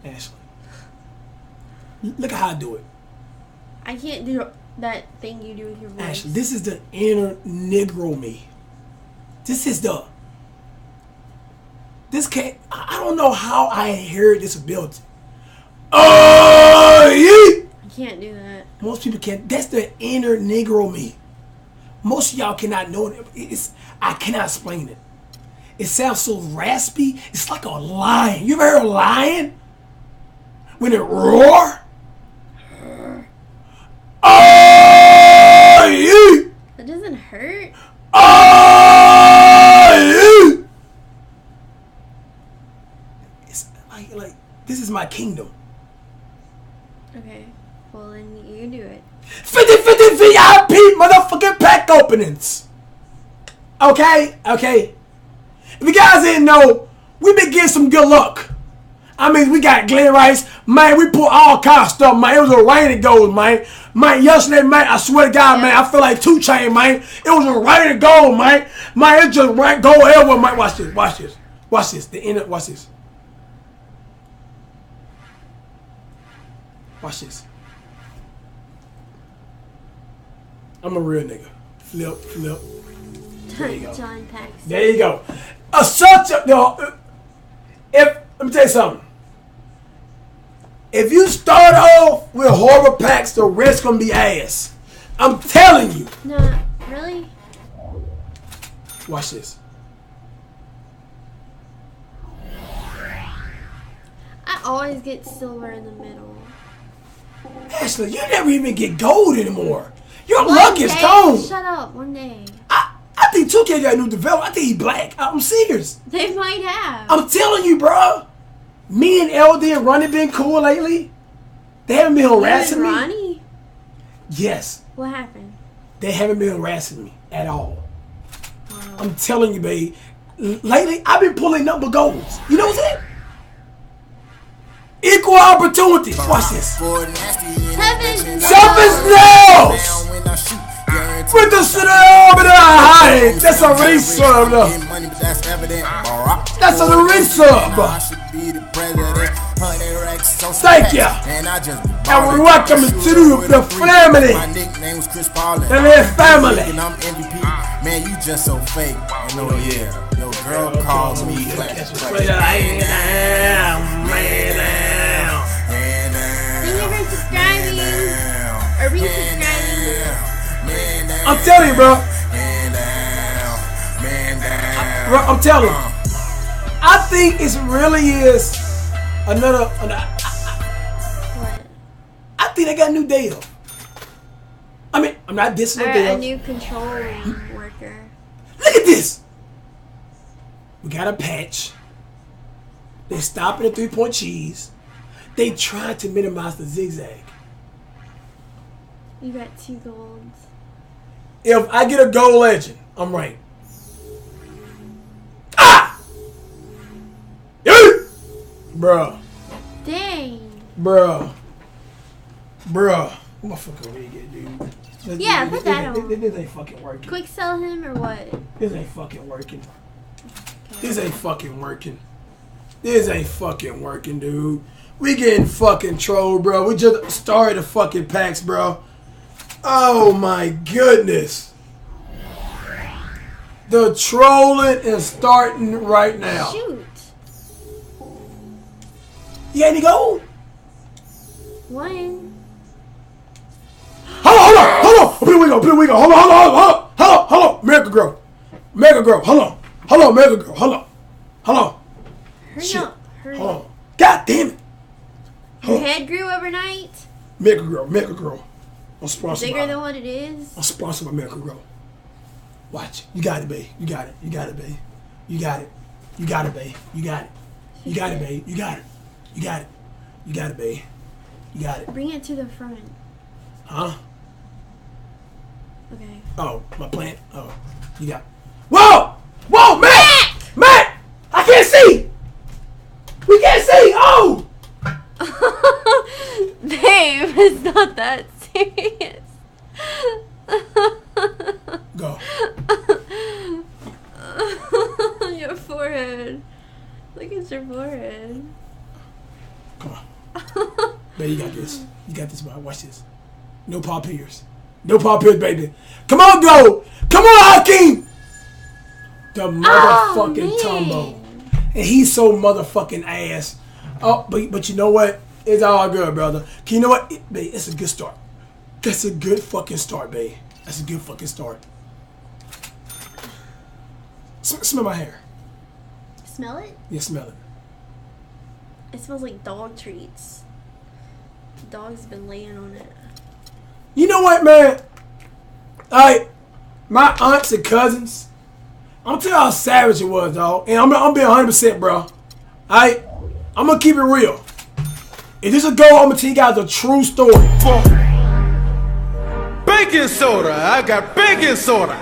Ashley. Look at how I do it. I can't do that thing you do with your voice. Ashley, this is the inner Negro me. This can't, I don't know how I inherited this ability. Oh, yeah. I can't do that. Most people can't. That's the inner Negro me. Most of y'all cannot know it. I cannot explain it. It sounds so raspy. It's like a lion. You ever heard a lion? When it roar? Oh, yeah. That doesn't hurt. Oh, yeah. It's like this is my kingdom. Okay. Well, then you do it. 50-50 VIP motherfucking pack openings. Okay? If you guys didn't know, we been getting some good luck. I mean, we got Glen Rice. Man, we put all kinds of stuff, man. It was a rain and gold, man. Man, yesterday, man, I swear to God, man, I feel like 2 Chainz, man. It was a rain and gold, man. Man, it just right gold everywhere, man. Watch this. Watch this. Watch this. Watch this. I'm a real nigga. Flip. There you go. John Paxson. There you go. Let me tell you something. If you start off with horror packs, the rest gonna be ass. I'm telling you. No, really? Watch this. I always get silver in the middle. Ashley, you never even get gold anymore. Your One luck is day- gone. Shut up, one day. I think 2K got a new development. I think he black. I'm serious. They might have. I'm telling you, bro. Me and LD and Ronnie been cool lately. They haven't been harassing me. Ronnie? Yes. What happened? They haven't been harassing me at all. Wow. I'm telling you, babe. Lately, I've been pulling number goals. You know what I'm saying? Equal opportunity. Watch this. Seven nails. With the city over there high. That's a resub. That's a resub. Thank you. And we're welcome to the family. The little family. Man, you just so fake. I know, yeah. Your girl calls me. Thank you for subscribing. Or resubscribing. I'm telling you, bro. I'm telling you. I think it really is another. What? I think they got a new deal. I mean, I'm not dissing no deal. A new control room worker. Look at this. We got a patch. They're stopping the 3-point cheese. They tried to minimize the zigzag. You got 2 golds. If I get a gold legend, I'm right. Ah! Yeah! Bruh. Dang. Bruh. What my fucking wig at, dude? Yeah, put that on. This ain't fucking working. Quick sell him or what? This ain't fucking working. This ain't fucking working. This ain't fucking working, dude. We getting fucking trolled, bro. We just started the fucking packs, bro. Oh my goodness. The trolling is starting right now. Shoot. You got any gold? One. Hold on. Here we go. Hold on. Miracle Girl. Hold on, Miracle Girl. Hold on. Hurry up. Hold on. God damn it. Your head grew overnight? Miracle Girl. I'm sponsored Bigger by. than what it is? I'm sponsored by Miracle Girl. Watch. You got it, babe. You got it, babe. You got it, babe. You got it, babe. You got it. Bring it to the front. Huh? Okay. Oh, my plant. Oh, you got it. Whoa, Matt! I can't see! We can't see! Oh! Babe, it's not that serious. Go. Your forehead. Look at your forehead. Come on. Baby, you got this. You got this, bro. Watch this. No Paul Pierce. No Paul Pierce, baby. Come on, go. Come on, Hakeem. The motherfucking Tumbo. And he's so motherfucking ass. Oh, but you know what? It's all good, brother. You know what? Babe, it's a good start. That's a good fucking start, babe. That's a good fucking start. Smell my hair. Smell it? Yeah, smell it. It smells like dog treats. The dog's been laying on it. You know what, man? Alright, my aunts and cousins, I'm telling you how savage it was, dog. And I'm being 100%, bro. Alright? I'm gonna keep it real. If this is a go, I'm gonna tell you guys a true story. Baking soda, I got baking soda.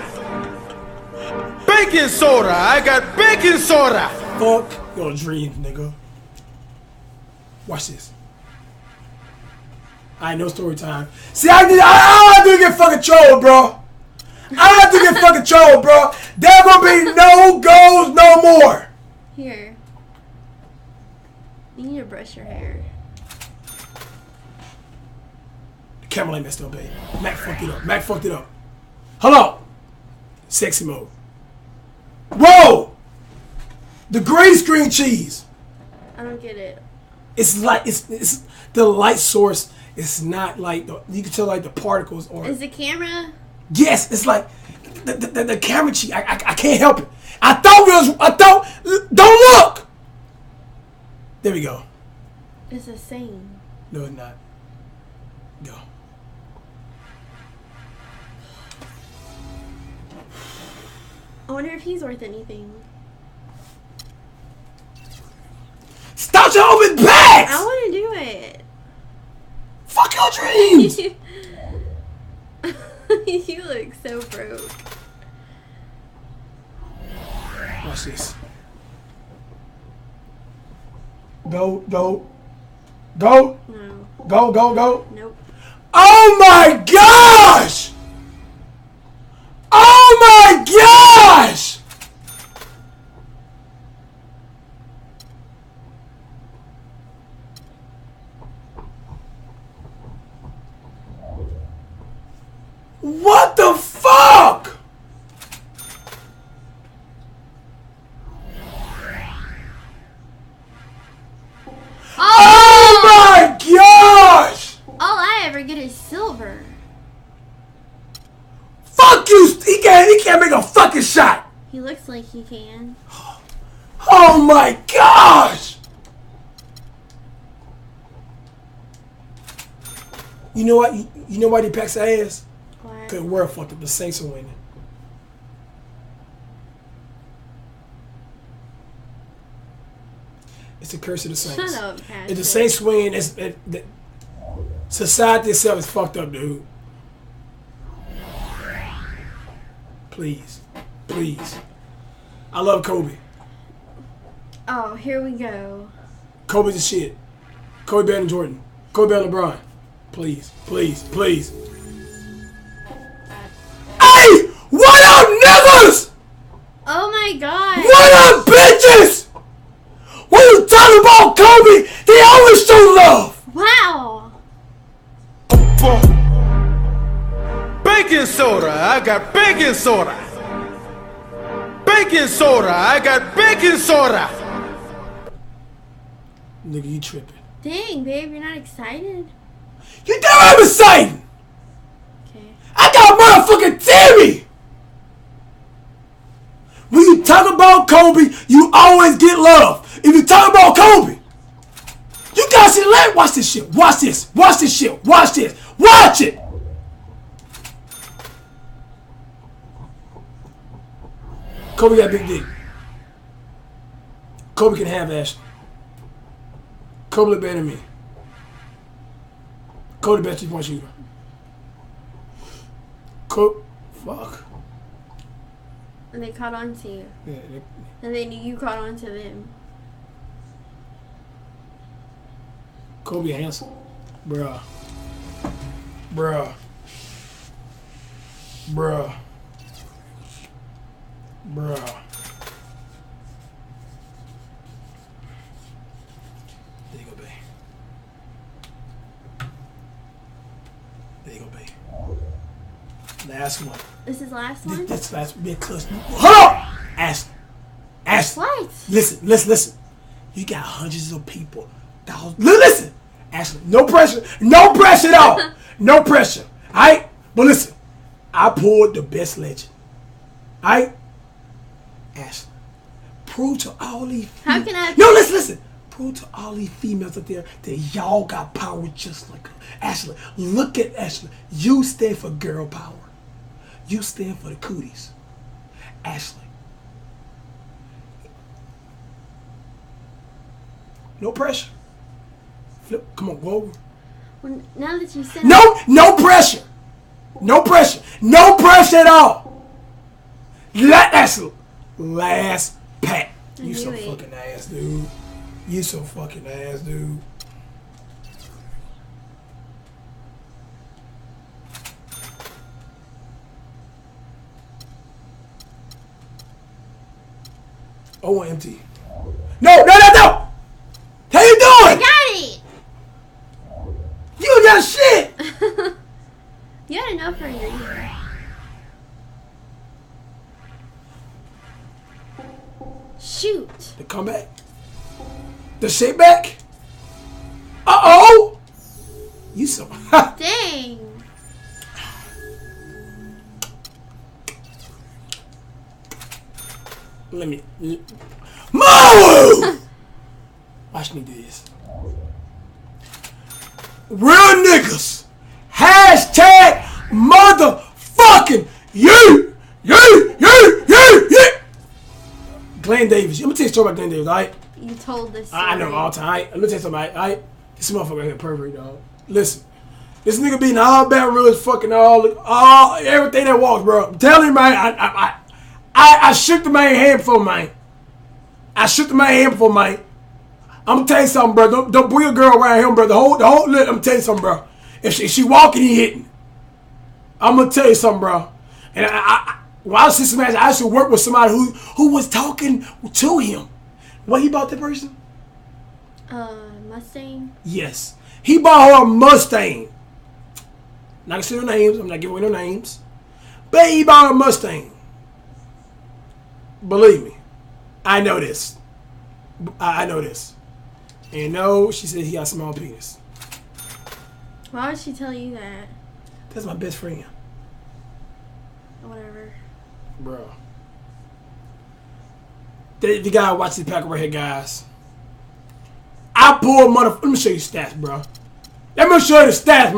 Baking soda, I got baking soda. Fuck your dreams, nigga. Watch this. Alright, no story time. See, I have to get fucking trolled, bro. I have to get fucking trolled, bro. There gonna be no goals no more. Here. You need to brush your hair. The camera ain't messed up, babe. Mac fucked it up. Mac fucked it up. Hold on. Sexy mode. Whoa! The green screen cheese. I don't get it. It's like it's the light source. It's not like you can tell like the particles or. Is the camera? Yes, it's like the camera cheese. I can't help it. I thought don't look. There we go. It's the same. No, it's not. Go. I wonder if he's worth anything. Stop your open bags! I want to do it. Fuck your dreams! You look so broke. Watch this. Go. No. Go. Nope. Oh my gosh! Oh my gosh! What the fuck? Oh my gosh! All I ever get is silver. Fuck you! He can't make a fucking shot! He looks like he can. Oh my gosh! You know what? You know why they packs their ass? Why? Because we're fucked up. The Saints are winning. It's the curse of the Saints. Shut up, Patrick. If the Saints win, society itself is fucked up, dude. Please. I love Kobe. Oh, here we go. Kobe's the shit. Kobe better than Jordan. Kobe better than LeBron. Please. Hey! What up, niggas? Oh my god. What up, bitches? When you talking about Kobe, he always show love. Wow. Baking soda, I got baking soda. Baking soda, I got baking soda. Nigga, you tripping. Dang, babe, you're not excited? You damn I'm excited. Okay. I got motherfucking Timmy. When you talk about Kobe, you always get love. If you talk about Kobe, you guys should watch this shit. Watch this shit. Watch it. Kobe got big dick. Kobe can have Ashley. Kobe look better than me. Kobe the best 3-point shooter. Fuck. And they caught on to you. Yeah, And then you caught on to them. Kobe handsome. Bruh. There you go, babe. they gonna be. Last one. This is last one? This last big clutch. Hold on! Ashley. What? Listen. You got hundreds of people. Thousands. Listen! Ashley, no pressure. No pressure at all. No pressure. Alright? But listen. I pulled the best legend. Alright? Ashley. Prove to all these How can I... No, listen. Prove to all these females out there that y'all got power just like her. Ashley, look at Ashley. You stand for girl power. You stand for the cooties. Ashley. No pressure. Flip. Come on, go over. Well, now that you said... No pressure. No pressure. No pressure at all. Ashley. Last pack. You so fucking ass, dude. You so fucking ass, dude. Oh, empty. No! How you doing? I got it! You got shit! You had enough for your ear. Shoot. The comeback? The shit back? Uh-oh! You so... Dang. Let me... Move! Watch me do this. Real niggas. Hashtag motherfucking you. Glenn Davis. Let me tell you a story about Glenn Davis, alright? You told this story. I know all the time. Alright? Let me tell you something, alright? This motherfucker here perfect, dog. Listen. This nigga beating all Baton Rouge, fucking all everything that walks, bro. I'm telling you, man, I shook the man hand before, man. I'm gonna tell you something, bro. Don't bring a girl around him, bro. The whole look, I'm gonna tell you something, bro. If she walking, he hitting. I'm gonna tell you something, bro. And when I was this match, I actually worked with somebody who was talking to him. What he bought that person? Mustang. Yes, he bought her a Mustang. Not gonna say no names. I'm not giving away no names. But he bought her a Mustang. Believe me, I know this. I know this. And no, she said he got a small penis. Why would she tell you that? That's my best friend. Whatever. Bro. You gotta watch this pack over here, guys. I pulled Let me show you stats, bro. Let me show you the stats,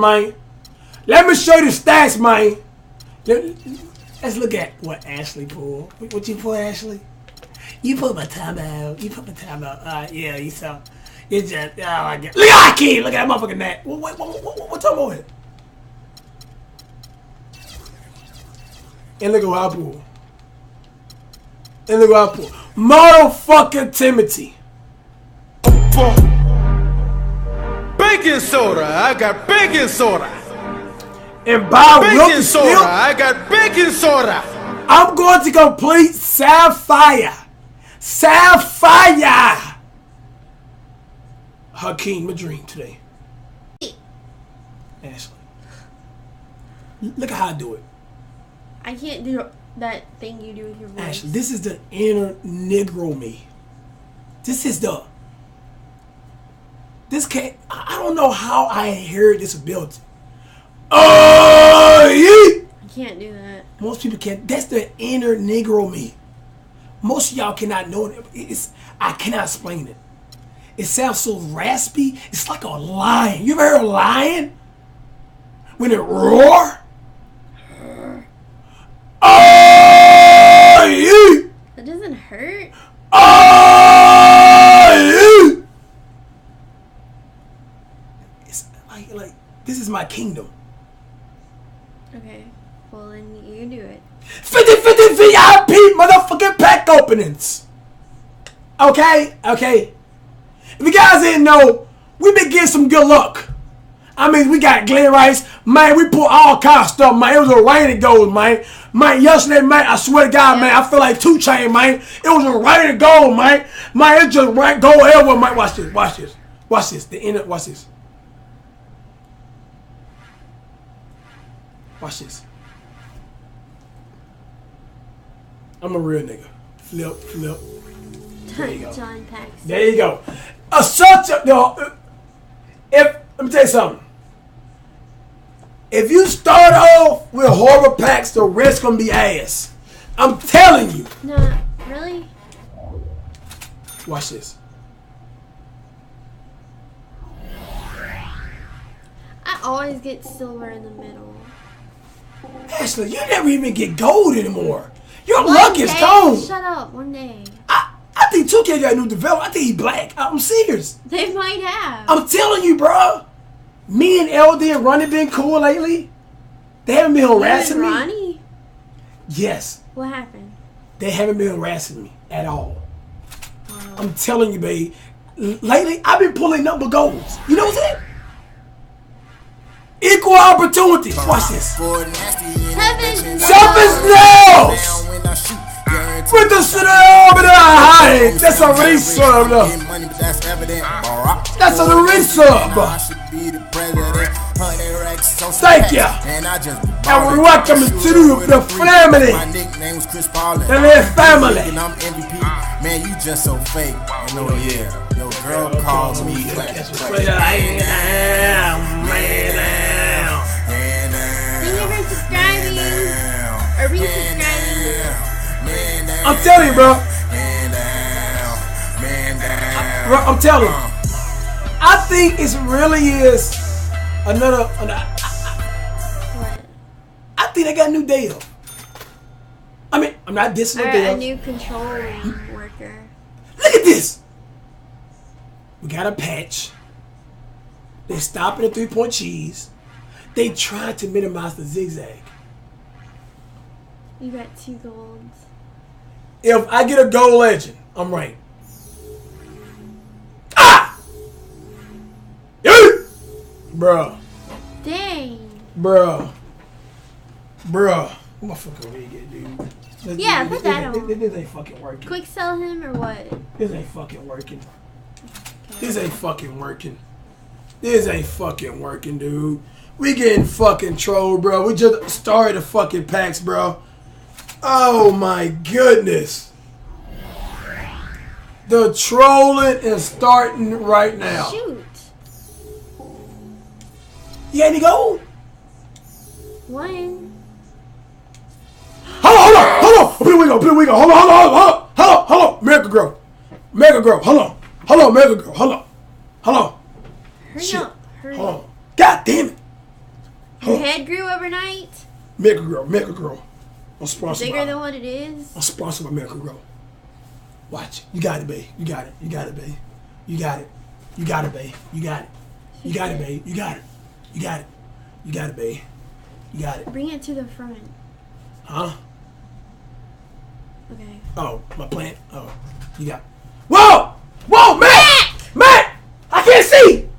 man. Let's look at what Ashley pulled. What you pull, Ashley? You put my time out. Yeah, you saw. You just, oh my God. Look at Keith. Look at that motherfucking neck. What's up with it? And look at what I pulled. Motherfucking Timothy. Baking soda, I got baking soda. And by Baking soda, I got baking soda. I'm going to complete Sapphire. Hakeem, my dream today. Ashley. Look at how I do it. I can't do that thing you do with your voice. Ashley, this is the inner Negro me. This can't, I don't know how I inherited this ability. I can't do that. Most people can't. That's the inner Negro me. Most of y'all cannot know it. I cannot explain it. It sounds so raspy. It's like a lion. You ever heard a lion? When it roar? That doesn't hurt. It's like this is my kingdom. Okay. Well, then you do it. 50-50 VIP motherfucking pack openings. Okay? If you guys didn't know, we been getting some good luck. I mean, we got Glen Rice. Man, we put all kinds of stuff, man. It was a rain of gold, man. Man, yesterday, man, I swear to God, man, I feel like 2 Chainz, man. It was a rain of gold, man. Man, it just rain gold everywhere, man. Watch this. The inner, watch this. Watch this. I'm a real nigga. Flip, flip. There you go. John Paxson. There you go. Let me tell you something. If you start off with horror packs, the rest gonna be ass. I'm telling you. No, really? Watch this. I always get silver in the middle. Ashley, you never even get gold anymore. Your One luck is day- gone. Shut up, one day. I think 2K got a new development. I think he black. I'm serious. They might have. I'm telling you, bro. Me and LD and Ronnie been cool lately. They haven't been harassing You me. and Ronnie? Yes. What happened? They haven't been harassing me at all. I'm telling you, babe. Lately, I've been pulling number goals. You know what I'm saying? Equal opportunity. Watch this. Seven Nails! With the city over the high. That's a resub. That's a resub. Thank you. And we welcome to the family. The family. Man, you just so fake. And oh yeah, your girl calls me flat. Thank you for subscribing. Or resubscribing. I'm telling you, bro. I'm telling you. I think it really is another. What? I think they got a new deal. I mean, I'm not dissing the A deal. new control room worker. Look at this. We got a patch. They stopping the 3-point cheese. They trying to minimize the zigzag. You got 2 golds. If I get a gold legend, I'm right. Ah! Yeah! Bruh. Dang. Bruh. What my fucking wig at, dude? Yeah, put that on. This ain't fucking working. Quick sell him or what? This ain't fucking working. This ain't fucking working. This ain't fucking working, dude. We getting fucking trolled, bro. We just started the fucking packs, bro. Oh my goodness. The trolling is starting right now. Shoot. You got any gold? One. Hold on. Here we go. Hold on. Miracle Girl. Hold on, Miracle Girl. Hold on. Hurry up. Hurry Hold up. on. God damn it. Your head grew overnight? Miracle Girl. I'm sponsored Bigger by. than what it is? I'm sponsored by Miracle Girl. Watch. You got it, babe. You got it, babe. You got it. You got it, babe. You got it, babe. You got it, babe. You got it. Bring it to the front. Huh? Okay. Oh, my plant. Oh, you got. Whoa, Matt! I can't see.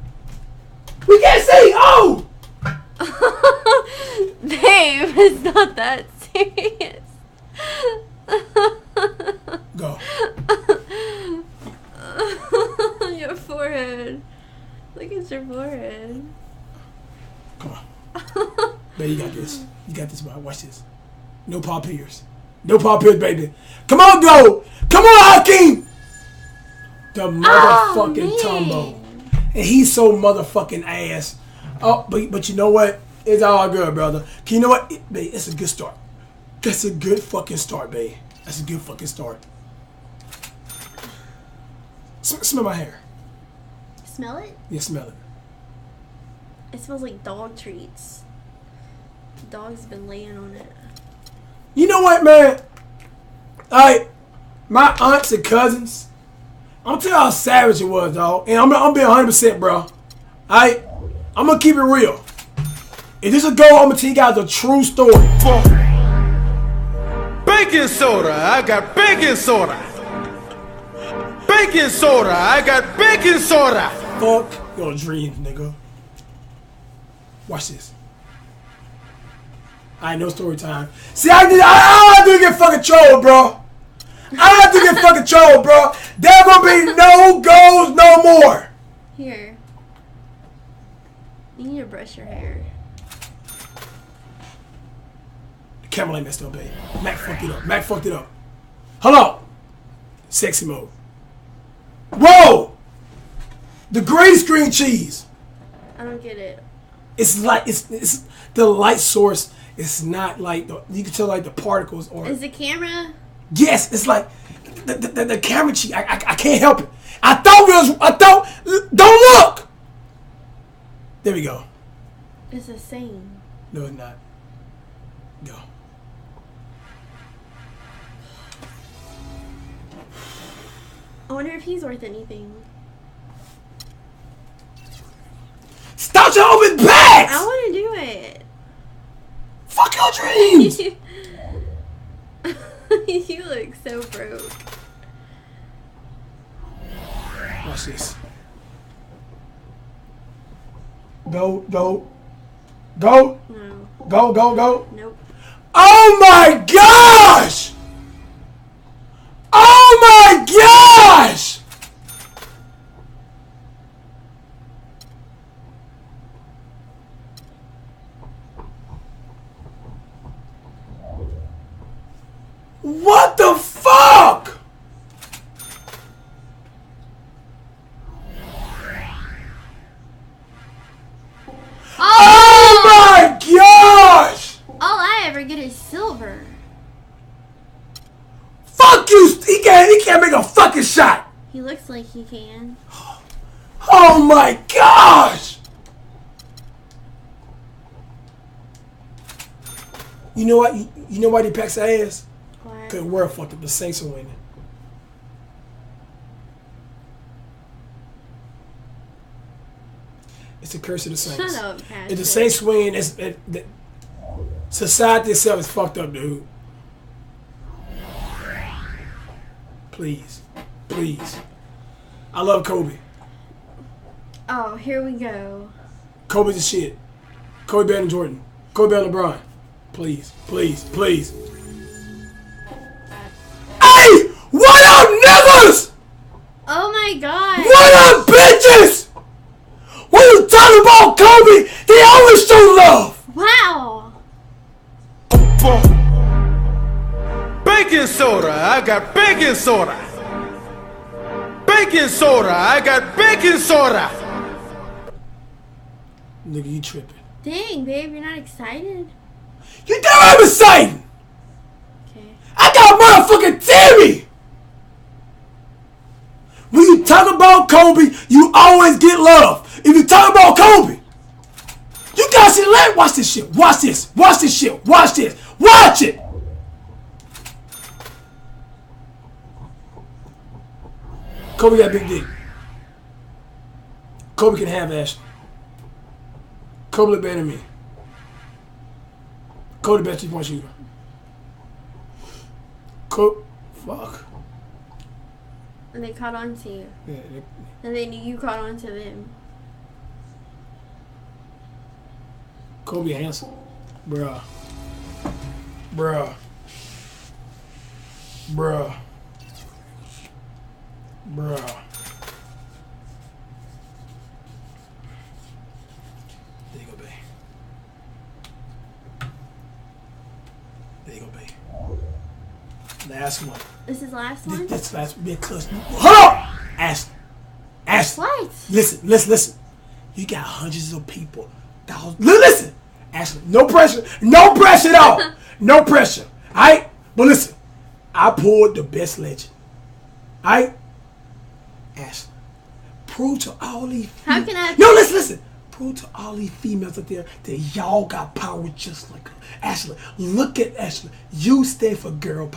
We can't see. Oh. Babe, it's not that serious. Go. Your forehead. Look at your forehead. Come on. Babe, you got this. You got this, bro. Watch this. No Paul Pierce. Baby. Come on, go. Come on, Hakeem. The motherfucking Tumbo. And he's so motherfucking ass. Oh, but you know what? It's all good, brother. You know what? Babe, it's a good start. That's a good fucking start, babe. That's a good fucking start. Smell my hair. Smell it? Yeah, smell it. It smells like dog treats. The dog's been laying on it. You know what, man? My aunts and cousins, I'm telling you how savage it was, dog. And I'm being 100%, bro. I'm going to keep it real. If this is a go, I'm going to tell you guys a true story. Baking soda, I got baking soda. Baking soda, I got baking soda. Fuck your dreams, nigga. Watch this. I ain't no story time. See, I have to get fucking trolled, bro. There gonna be no goals no more. Here. You need to brush your hair. camera like messed up, babe. Mac fucked it up. Mac fucked it up. Hold on. Sexy mode. Whoa! The green screen cheese. I don't get it. It's like it's the light source. It's not like you can tell like the particles or. Is the camera? Yes, it's like the camera cheese. I can't help it. I thought don't look. There we go. It's the same. No, it's not. Go. I wonder if he's worth anything. Stop your open bags! I want to do it. Fuck your dreams! You look so broke. Watch this. Go, go. Go! No. Go, go, go. Nope. Oh my gosh! Oh my gosh! What the fuck? Oh my gosh! All I ever get is silver. Fuck you! He can't make a fucking shot! He looks like he can. Oh my gosh! You know what? You know why they packs their ass? Why? Because we're fucked up. The Saints are winning. It's the curse of the Saints. Shut up, Patrick. If the Saints win, society itself is fucked up, dude. Please. Please. I love Kobe. Oh, here we go. Kobe's the shit. Kobe better than Jordan. Kobe better than LeBron. Please. Please. Please. Hey! What up, niggas? Oh my god. What up, bitches? When you talking about Kobe, he always show love. Wow. Baking soda, I got baking soda. Baking soda, I got baking soda. Nigga, you tripping. Dang, babe, you're not excited? You damn I'm excited. Okay. I got motherfucking Timmy. When you talk about Kobe, you always get love. If you talk about Kobe, you guys should let watch this shit. Watch this. Watch this shit. Watch this. Watch it. Kobe got big dick. Kobe can have Ashley. Kobe look better than me. Kobe the best 3-point shooter. Kobe, fuck. And they caught on to you. Yeah, And they knew you caught on to them. Kobe handsome. Bruh. Bruh. Bruh. Bruh. There you go, babe. There you go, babe. Last one. This is the last one? This last big clutch. Hold on! Ashley. Ashley. What? Listen. You got hundreds of people. Thousands. Listen! Ashley, no pressure. No pressure at all. No pressure. Alright? But listen. I pulled the best legend. Alright? Ashley. Prove to all these How can I... No, listen. Prove to all these females out there that y'all got power just like her. Ashley, look at Ashley. You stand for girl power.